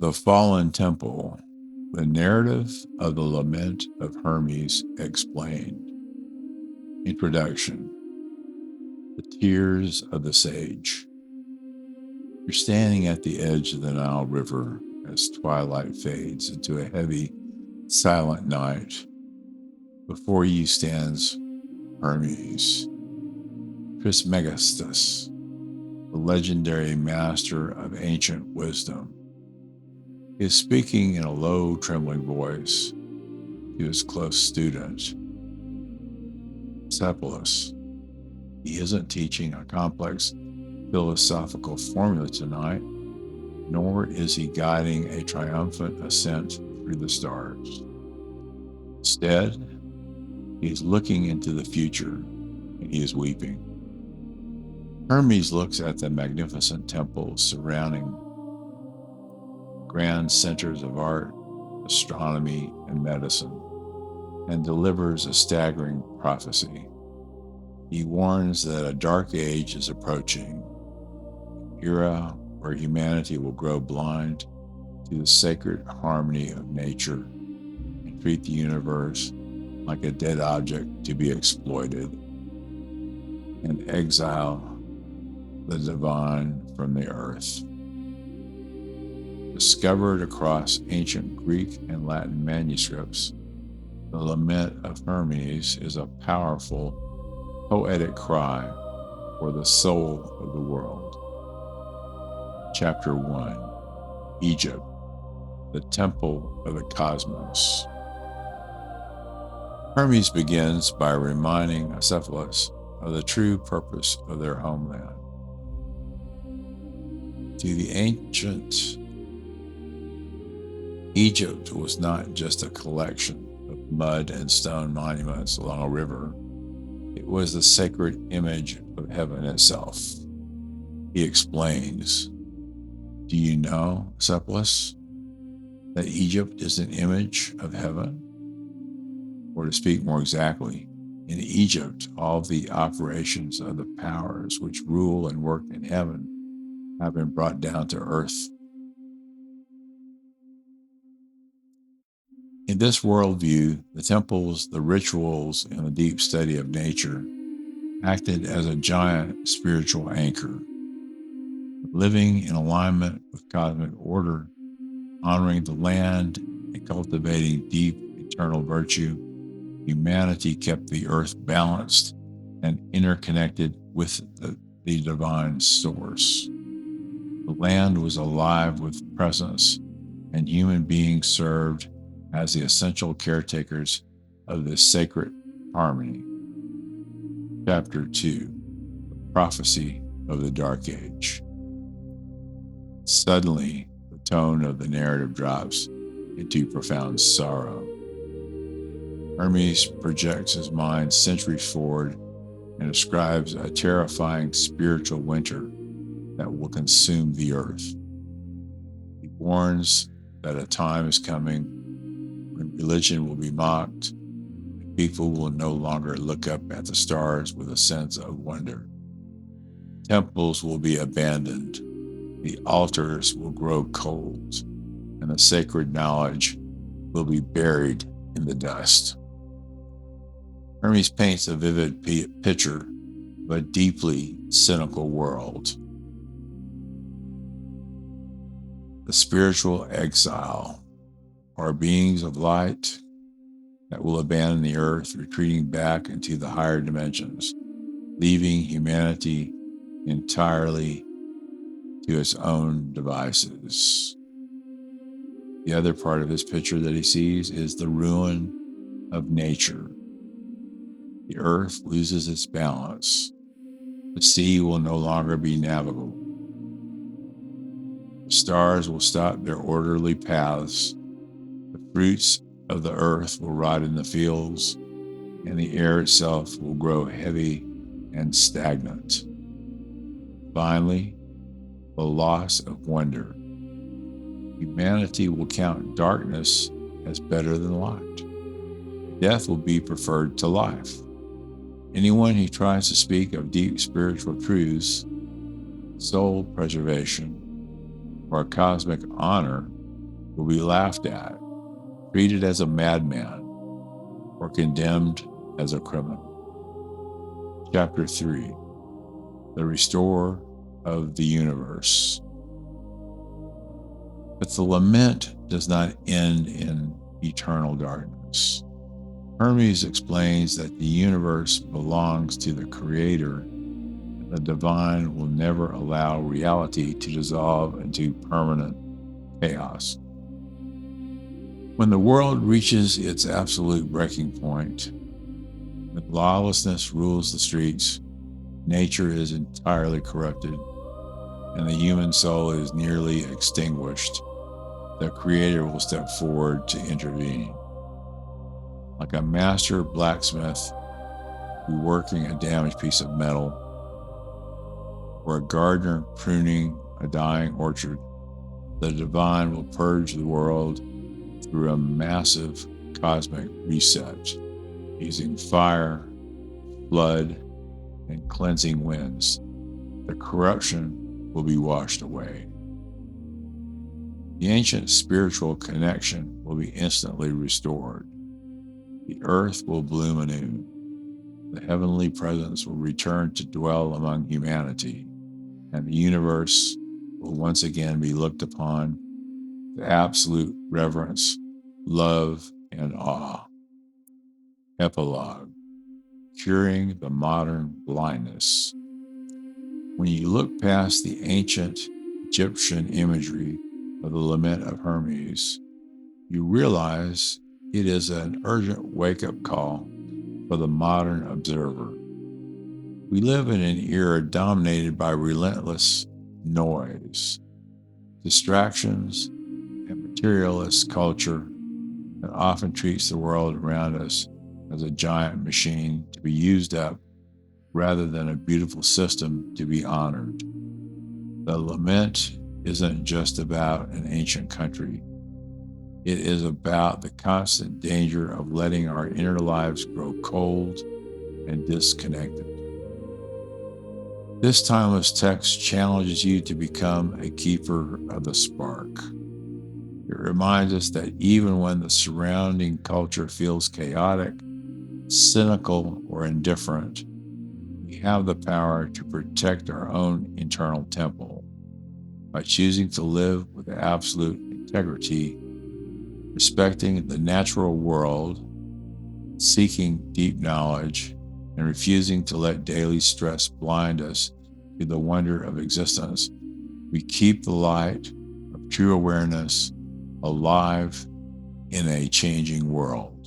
The Fallen Temple, the narrative of the Lament of Hermes explained. Introduction. The Tears of the Sage. You're standing at the edge of the Nile River as twilight fades into a heavy, silent night. Before you stands Hermes, Trismegistus, the legendary master of ancient wisdom. He is speaking in a low, trembling voice to his close student, Asclepius. He isn't teaching a complex philosophical formula tonight, nor is he guiding a triumphant ascent through the stars. Instead, he is looking into the future, and he is weeping. Hermes looks at the magnificent temples surrounding grand centers of art, astronomy, and medicine, and delivers a staggering prophecy. He warns that a dark age is approaching, an era where humanity will grow blind to the sacred harmony of nature and treat the universe like a dead object to be exploited, and exile the divine from the earth. Discovered across ancient Greek and Latin manuscripts, the Lament of Hermes is a powerful, poetic cry for the soul of the world. Chapter 1. Egypt, the Temple of the Cosmos. Hermes begins by reminding Asclepius of the true purpose of their homeland. To the ancient, Egypt was not just a collection of mud and stone monuments along a river. It was the sacred image of heaven itself. He explains, "Do you know, Asclepius, that Egypt is an image of heaven? Or to speak more exactly, in Egypt, all the operations of the powers which rule and work in heaven have been brought down to earth. In this worldview, the temples, the rituals, and the deep study of nature acted as a giant spiritual anchor. Living in alignment with cosmic order, honoring the land, and cultivating deep eternal virtue, humanity kept the earth balanced and interconnected with the divine source. The land was alive with presence, and human beings served as the essential caretakers of this sacred harmony. Chapter 2. The Prophecy of the Dark Age. Suddenly, the tone of the narrative drops into profound sorrow. Hermes projects his mind centuries forward and describes a terrifying spiritual winter that will consume the earth. He warns that a time is coming when religion will be mocked, and people will no longer look up at the stars with a sense of wonder. Temples will be abandoned, the altars will grow cold, and the sacred knowledge will be buried in the dust. Hermes paints a vivid picture of a deeply cynical world. The spiritual exile are beings of light that will abandon the earth, retreating back into the higher dimensions, leaving humanity entirely to its own devices. The other part of this picture that he sees is the ruin of nature. The earth loses its balance. The sea will no longer be navigable. The stars will stop their orderly paths. The fruits of the earth will rot in the fields, and the air itself will grow heavy and stagnant. Finally, the loss of wonder. Humanity will count darkness as better than light. Death will be preferred to life. Anyone who tries to speak of deep spiritual truths, soul preservation, or cosmic honor will be laughed at, treated as a madman, or condemned as a criminal. Chapter 3, the Restorer of the Universe. But the lament does not end in eternal darkness. Hermes explains that the universe belongs to the Creator, and the divine will never allow reality to dissolve into permanent chaos. When the world reaches its absolute breaking point, when lawlessness rules the streets, nature is entirely corrupted, and the human soul is nearly extinguished, the Creator will step forward to intervene. Like a master blacksmith reworking a damaged piece of metal, or a gardener pruning a dying orchard, the divine will purge the world through a massive cosmic reset, using fire, flood, and cleansing winds. The corruption will be washed away. The ancient spiritual connection will be instantly restored. The earth will bloom anew. The heavenly presence will return to dwell among humanity, and the universe will once again be looked upon with absolute reverence, love, and awe. Epilogue, curing the modern blindness. When you look past the ancient Egyptian imagery of the Lament of Hermes, you realize it is an urgent wake-up call for the modern observer. We live in an era dominated by relentless noise, distractions, and materialist culture that often treats the world around us as a giant machine to be used up rather than a beautiful system to be honored. The lament isn't just about an ancient country. It is about the constant danger of letting our inner lives grow cold and disconnected. This timeless text challenges you to become a keeper of the spark. It reminds us that even when the surrounding culture feels chaotic, cynical, or indifferent, we have the power to protect our own internal temple by choosing to live with absolute integrity, respecting the natural world, seeking deep knowledge, and refusing to let daily stress blind us to the wonder of existence. We keep the light of true awareness alive in a changing world.